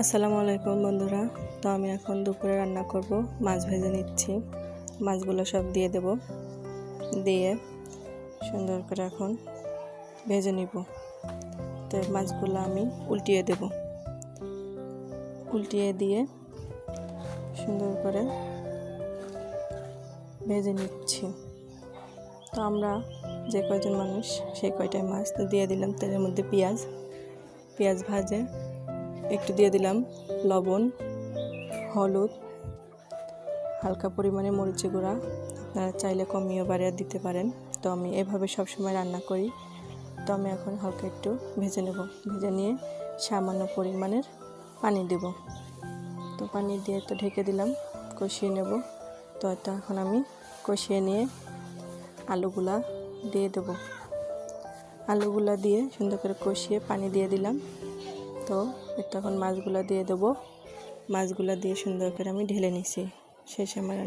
আসসালামু আলাইকুম বন্ধুরা। তো আমি এখন দুপুরে রান্না করব, মাছ ভেজে নিচ্ছি। মাছগুলো সব দিয়ে দেব, দিয়ে সুন্দর করে এখন ভেজে নিব। তো মাছগুলো আমি উল্টিয়ে দেব, উল্টিয়ে দিয়ে সুন্দর করে ভেজে নিচ্ছি। তো আমরা যে কয়জন মানুষ সেই কয়টাই মাছ দিয়ে দিলাম তেলের মধ্যে। পেঁয়াজ ভাজে একটু দিয়ে দিলাম লবণ, হলুদ, হালকা পরিমাণে মরিচ গুঁড়া। আপনারা চাইলে কমিয়ে বাড়িয়ে দিতে পারেন। তো আমি এভাবে সবসময় রান্না করি। তো আমি এখন হালকা একটু ভেজে নেব, ভেজে নিয়ে সামান্য পরিমাণের পানি দেব। তো পানি দিয়ে তো ঢেকে দিলাম, কষিয়ে নেব। তো এটা এখন আমি কষিয়ে নিয়ে আলুগুলা দিয়ে দেব। আলুগুলা দিয়ে সুন্দর করে কষিয়ে পানি দিয়ে দিলাম। তো তখন মাছগুলো দিয়ে দেবো। মাছগুলো দিয়ে সুন্দর করে আমি ঢেলে নিছি। শেষে আমার